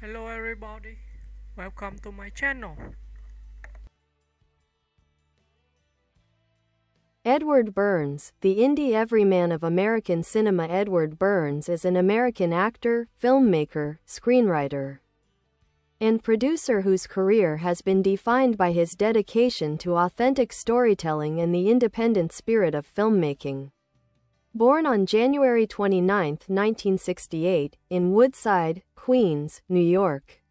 Hello everybody, welcome to my channel. Edward Burns, the indie everyman of American cinema. Edward Burns is an American actor, filmmaker, screenwriter, and producer whose career has been defined by his dedication to authentic storytelling and the independent spirit of filmmaking. Born on January 29, 1968, in Woodside, Queens, New York,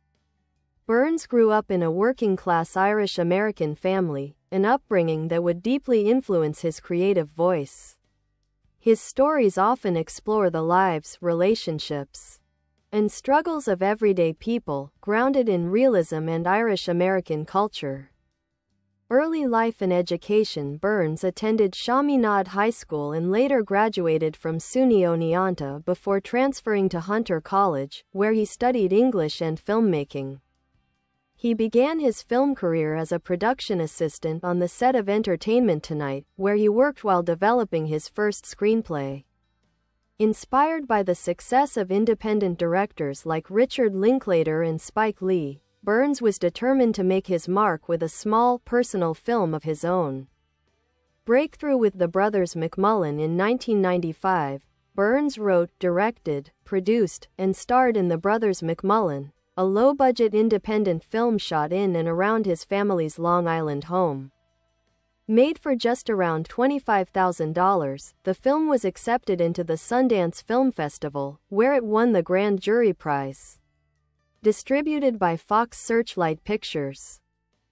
Burns grew up in a working-class Irish-American family, an upbringing that would deeply influence his creative voice. His stories often explore the lives, relationships, and struggles of everyday people, grounded in realism and Irish-American culture. Early life and education. Burns attended Chaminade High School and later graduated from SUNY Oneonta before transferring to Hunter College, where he studied English and filmmaking. He began his film career as a production assistant on the set of Entertainment Tonight, where he worked while developing his first screenplay. Inspired by the success of independent directors like Richard Linklater and Spike Lee, Burns was determined to make his mark with a small, personal film of his own. Breakthrough with the brothers McMullen. In 1995, Burns wrote, directed, produced, and starred in The Brothers McMullen, a low-budget independent film shot in and around his family's Long Island home. Made for just around $25,000, the film was accepted into the Sundance Film Festival, where it won the Grand Jury Prize. Distributed by Fox Searchlight Pictures,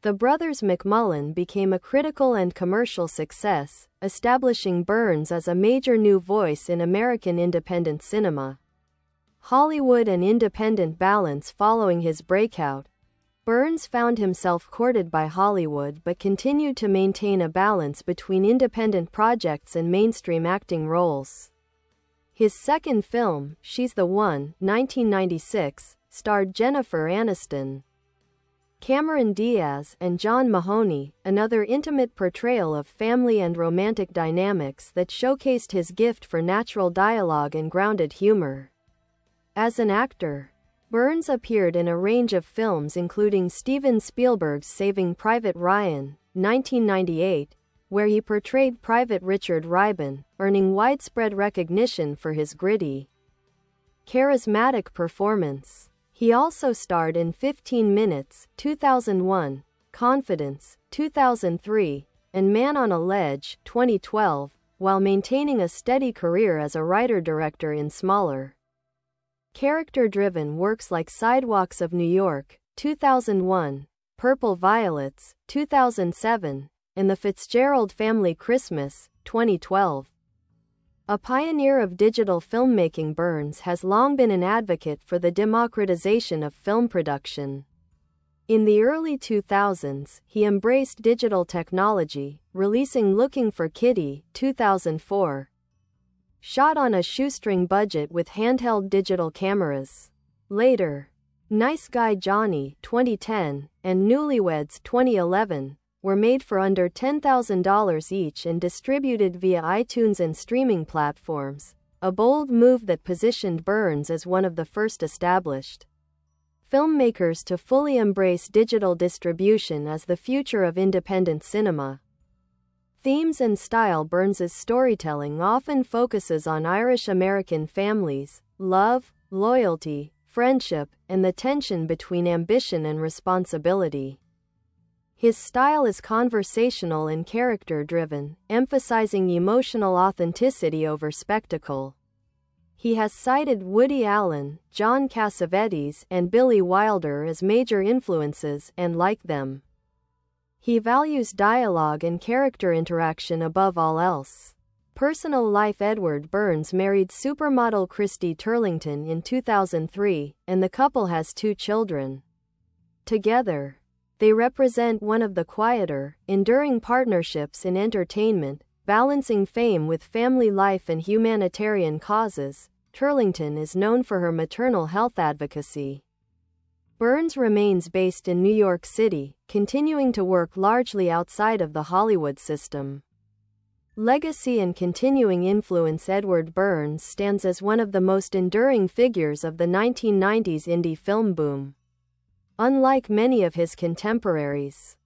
The Brothers McMullen became a critical and commercial success, establishing Burns as a major new voice in American independent cinema. Hollywood and independent balance. Following his breakout, Burns found himself courted by Hollywood but continued to maintain a balance between independent projects and mainstream acting roles. His second film, She's the One, 1996, starred Jennifer Aniston, Cameron Diaz, and John Mahoney, another intimate portrayal of family and romantic dynamics that showcased his gift for natural dialogue and grounded humor. As an actor, Burns appeared in a range of films including Steven Spielberg's Saving Private Ryan, 1998, where he portrayed Private Richard Ribbon, earning widespread recognition for his gritty, charismatic performance. He also starred in 15 Minutes, 2001, Confidence, 2003, and Man on a Ledge, 2012, while maintaining a steady career as a writer-director in smaller, character-driven works like Sidewalks of New York, 2001, Purple Violets, 2007, and The Fitzgerald Family Christmas, 2012. A pioneer of digital filmmaking, Burns has long been an advocate for the democratization of film production. In the early 2000s, he embraced digital technology, releasing Looking for Kitty, 2004, shot on a shoestring budget with handheld digital cameras. Later, Nice Guy Johnny, 2010, and Newlyweds, 2011, were made for under $10,000 each and distributed via iTunes and streaming platforms, a bold move that positioned Burns as one of the first established filmmakers to fully embrace digital distribution as the future of independent cinema. Themes and style. Burns's storytelling often focuses on Irish-American families, love, loyalty, friendship, and the tension between ambition and responsibility. His style is conversational and character-driven, emphasizing emotional authenticity over spectacle. He has cited Woody Allen, John Cassavetes, and Billy Wilder as major influences, and like them, he values dialogue and character interaction above all else. Personal life. Edward Burns married supermodel Christy Turlington in 2003, and the couple has 2 children. Together, they represent one of the quieter, enduring partnerships in entertainment, balancing fame with family life and humanitarian causes. Turlington is known for her maternal health advocacy. Burns remains based in New York City, continuing to work largely outside of the Hollywood system. Legacy and continuing influence. Edward Burns stands as one of the most enduring figures of the 1990s indie film boom. Unlike many of his contemporaries,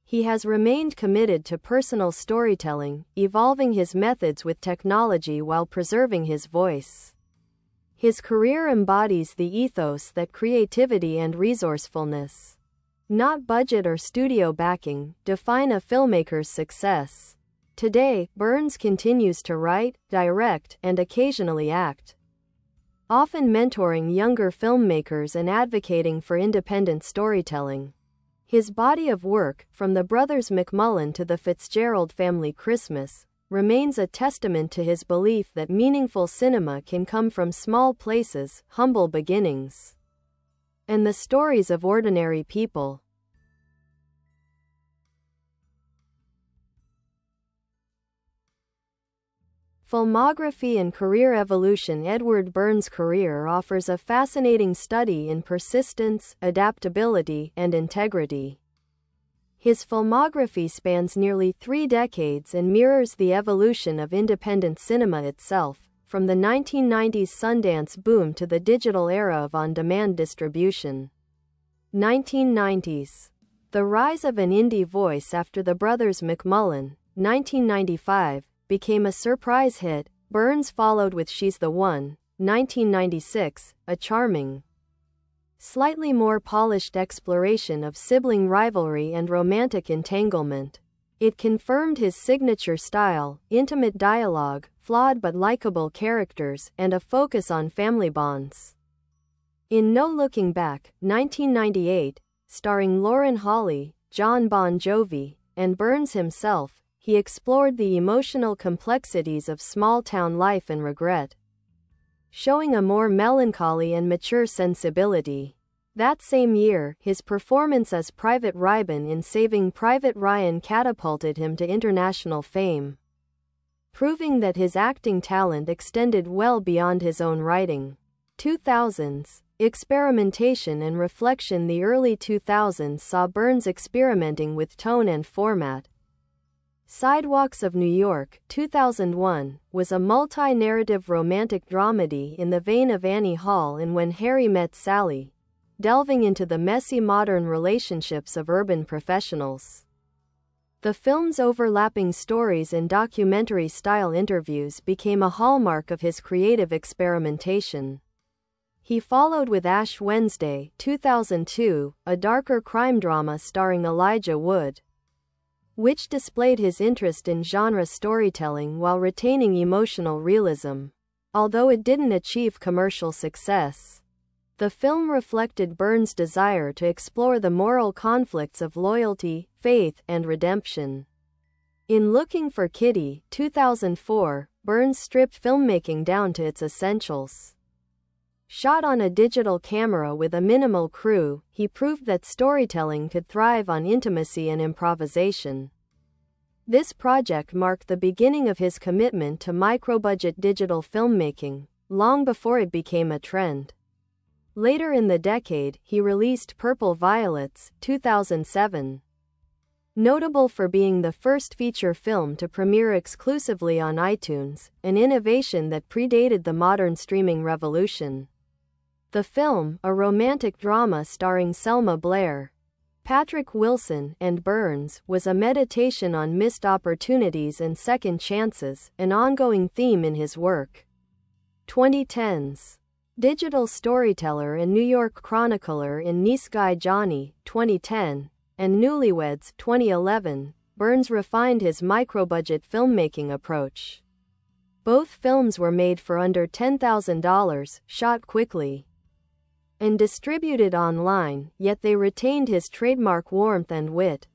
he has remained committed to personal storytelling, evolving his methods with technology while preserving his voice. His career embodies the ethos that creativity and resourcefulness, not budget or studio backing, define a filmmaker's success. Today, Burns continues to write, direct, and occasionally act, often mentoring younger filmmakers and advocating for independent storytelling. His body of work, from the Brothers McMullen to the Fitzgerald Family Christmas, remains a testament to his belief that meaningful cinema can come from small places, humble beginnings, and the stories of ordinary people. Filmography and career evolution. Edward Burns' career offers a fascinating study in persistence, adaptability, and integrity. His filmography spans nearly 3 decades and mirrors the evolution of independent cinema itself, from the 1990s Sundance boom to the digital era of on-demand distribution. 1990s. The rise of an indie voice after the Brothers McMullen, 1995, became a surprise hit. Burns followed with She's the One, 1996, a charming, slightly more polished exploration of sibling rivalry and romantic entanglement. It confirmed his signature style, intimate dialogue, flawed but likable characters, and a focus on family bonds. In No Looking Back, 1998, starring Lauren Holly, Jon Bon Jovi, and Burns himself, he explored the emotional complexities of small-town life and regret, showing a more melancholy and mature sensibility. That same year, his performance as Private Rybin in Saving Private Ryan catapulted him to international fame, proving that his acting talent extended well beyond his own writing. 2000s. Experimentation and reflection. The early 2000s saw Burns experimenting with tone and format. Sidewalks of New York, 2001, was a multi-narrative romantic dramedy in the vein of Annie Hall and When Harry Met Sally, delving into the messy modern relationships of urban professionals. The film's overlapping stories and documentary-style interviews became a hallmark of his creative experimentation. He followed with Ash Wednesday, 2002, a darker crime drama starring Elijah Wood, which displayed his interest in genre storytelling while retaining emotional realism. Although it didn't achieve commercial success, the film reflected Burns' desire to explore the moral conflicts of loyalty, faith, and redemption. In Looking for Kitty, 2004, Burns stripped filmmaking down to its essentials. Shot on a digital camera with a minimal crew, he proved that storytelling could thrive on intimacy and improvisation. This project marked the beginning of his commitment to micro-budget digital filmmaking, long before it became a trend. Later in the decade, he released Purple Violets, 2007. Notable for being the first feature film to premiere exclusively on iTunes, an innovation that predated the modern streaming revolution. The film, a romantic drama starring Selma Blair, Patrick Wilson, and Burns, was a meditation on missed opportunities and second chances, an ongoing theme in his work. 2010s. Digital storyteller and New York chronicler in Nice Guy Johnny, 2010, and Newlyweds, 2011, Burns refined his micro-budget filmmaking approach. Both films were made for under $10,000, shot quickly, and distributed online, yet they retained his trademark warmth and wit.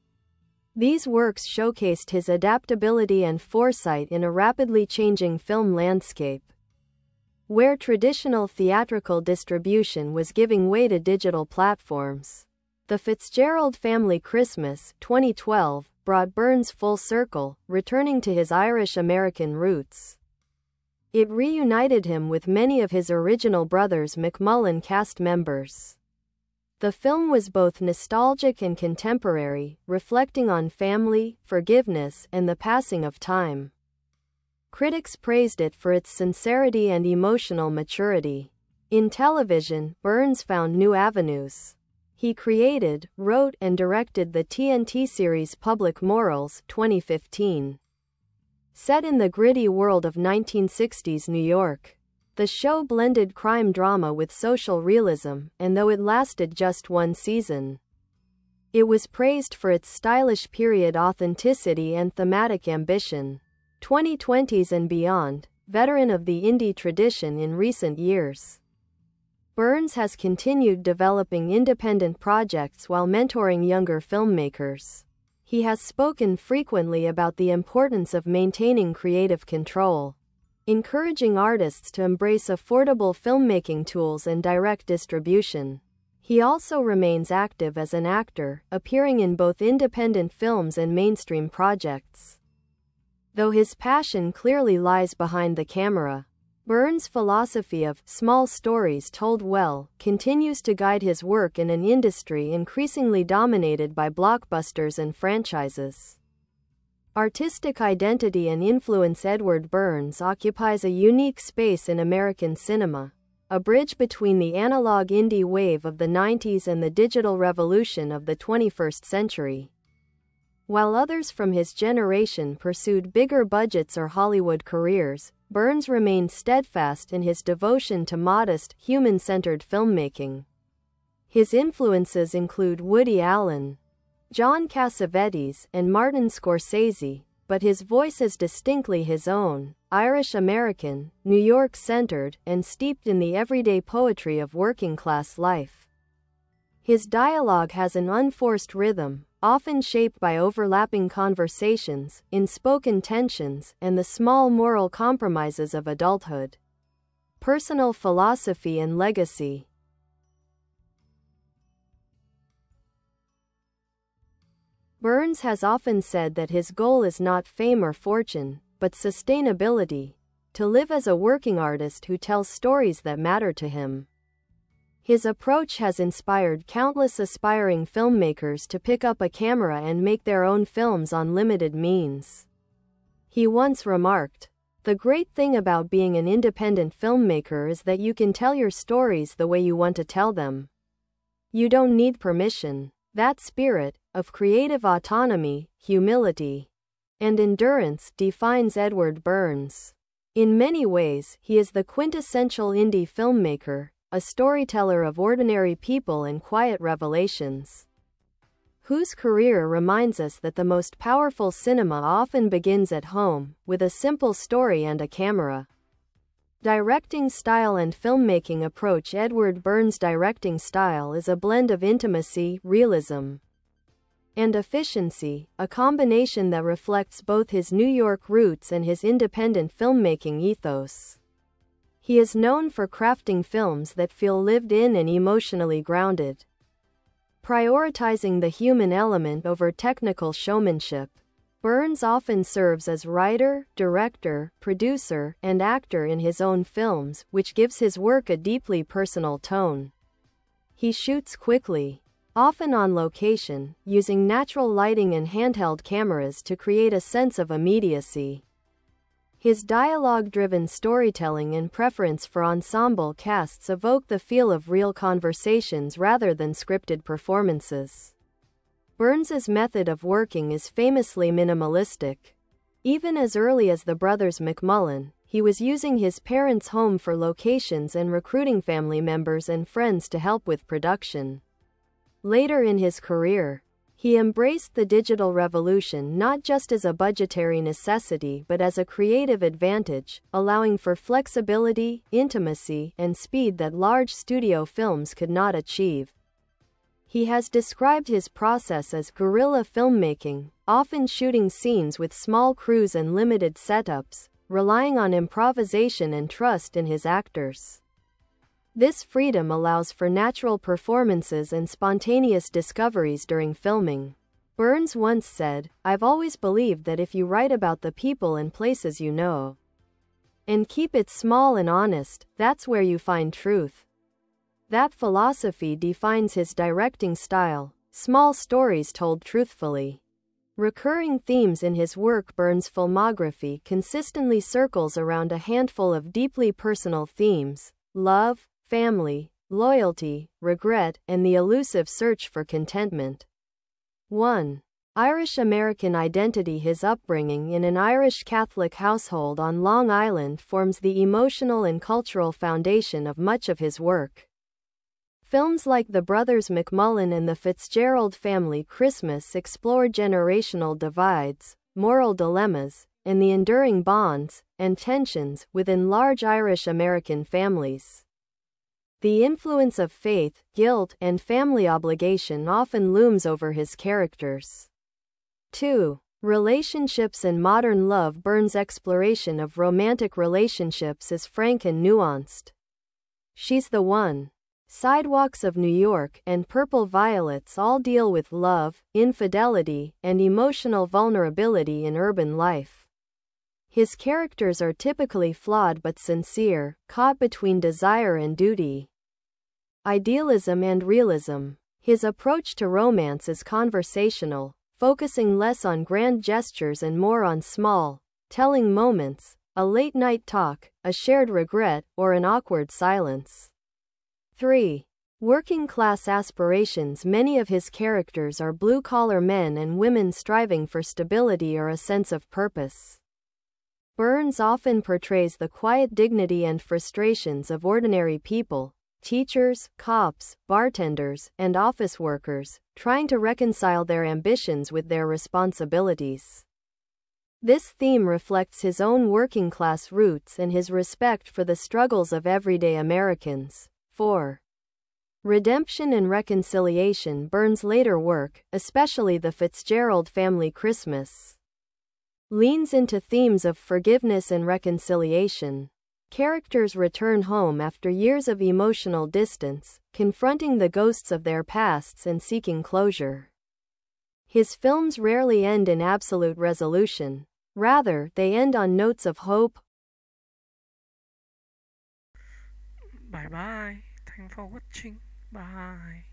These works showcased his adaptability and foresight in a rapidly changing film landscape, where traditional theatrical distribution was giving way to digital platforms. The Fitzgerald Family Christmas, 2012, brought Burns full circle, returning to his Irish-American roots. It reunited him with many of his original Brothers McMullen cast members. The film was both nostalgic and contemporary, reflecting on family, forgiveness, and the passing of time. Critics praised it for its sincerity and emotional maturity. In television, Burns found new avenues. He created, wrote, and directed the TNT series Public Morals, 2015. Set in the gritty world of 1960s New York, the show blended crime drama with social realism, and though it lasted just one season, it was praised for its stylish period authenticity and thematic ambition. 2020s and beyond, veteran of the indie tradition in recent years, Burns has continued developing independent projects while mentoring younger filmmakers. He has spoken frequently about the importance of maintaining creative control, encouraging artists to embrace affordable filmmaking tools and direct distribution. He also remains active as an actor, appearing in both independent films and mainstream projects. Though his passion clearly lies behind the camera, Burns' philosophy of small stories told well continues to guide his work in an industry increasingly dominated by blockbusters and franchises. Artistic identity and influence. Edward Burns occupies a unique space in American cinema, a bridge between the analog indie wave of the 90s and the digital revolution of the 21st century. While others from his generation pursued bigger budgets or Hollywood careers, Burns remained steadfast in his devotion to modest, human-centered filmmaking. His influences include Woody Allen, John Cassavetes, and Martin Scorsese, but his voice is distinctly his own, Irish-American, New York-centered, and steeped in the everyday poetry of working-class life. His dialogue has an unforced rhythm, often shaped by overlapping conversations, unspoken tensions, and the small moral compromises of adulthood. Personal philosophy and legacy. Burns has often said that his goal is not fame or fortune, but sustainability, to live as a working artist who tells stories that matter to him. His approach has inspired countless aspiring filmmakers to pick up a camera and make their own films on limited means. He once remarked, "The great thing about being an independent filmmaker is that you can tell your stories the way you want to tell them. You don't need permission." That spirit, of creative autonomy, humility, and endurance defines Edward Burns. In many ways, he is the quintessential indie filmmaker, a storyteller of ordinary people and quiet revelations, whose career reminds us that the most powerful cinema often begins at home, with a simple story and a camera. Directing style and filmmaking approach. Edward Burns' directing style is a blend of intimacy, realism, and efficiency, a combination that reflects both his New York roots and his independent filmmaking ethos. He is known for crafting films that feel lived in and emotionally grounded, prioritizing the human element over technical showmanship. Burns often serves as writer, director, producer, and actor in his own films, which gives his work a deeply personal tone. He shoots quickly, often on location, using natural lighting and handheld cameras to create a sense of immediacy. His dialogue-driven storytelling and preference for ensemble casts evoke the feel of real conversations rather than scripted performances. Burns's method of working is famously minimalistic. Even as early as The Brothers McMullen, he was using his parents' home for locations and recruiting family members and friends to help with production. Later in his career, he embraced the digital revolution not just as a budgetary necessity but as a creative advantage, allowing for flexibility, intimacy, and speed that large studio films could not achieve. He has described his process as guerrilla filmmaking, often shooting scenes with small crews and limited setups, relying on improvisation and trust in his actors. This freedom allows for natural performances and spontaneous discoveries during filming. Burns once said, "I've always believed that if you write about the people and places you know, and keep it small and honest, that's where you find truth." That philosophy defines his directing style, small stories told truthfully. Recurring themes in his work. Burns' filmography consistently circles around a handful of deeply personal themes: love, family, loyalty, regret, and the elusive search for contentment. 1. Irish-American identity. His upbringing in an Irish Catholic household on Long Island forms the emotional and cultural foundation of much of his work. Films like The Brothers McMullen and The Fitzgerald Family Christmas explore generational divides, moral dilemmas, and the enduring bonds and tensions within large Irish-American families. The influence of faith, guilt, and family obligation often looms over his characters. 2. Relationships and modern love. Burns' exploration of romantic relationships is frank and nuanced. She's the One, Sidewalks of New York, and Purple Violets all deal with love, infidelity, and emotional vulnerability in urban life. His characters are typically flawed but sincere, caught between desire and duty. Idealism and realism. His approach to romance is conversational, focusing less on grand gestures and more on small, telling moments, a late-night talk, a shared regret, or an awkward silence. 3. Working-class aspirations. Many of his characters are blue-collar men and women striving for stability or a sense of purpose. Burns often portrays the quiet dignity and frustrations of ordinary people, teachers, cops, bartenders, and office workers, trying to reconcile their ambitions with their responsibilities. This theme reflects his own working-class roots and his respect for the struggles of everyday Americans. 4. Redemption and reconciliation. Burns' later work, especially The Fitzgerald Family Christmas, leans into themes of forgiveness and reconciliation. Characters return home after years of emotional distance, confronting the ghosts of their pasts and seeking closure. His films rarely end in absolute resolution. Rather, they end on notes of hope. Bye bye. Thanks for watching. Bye.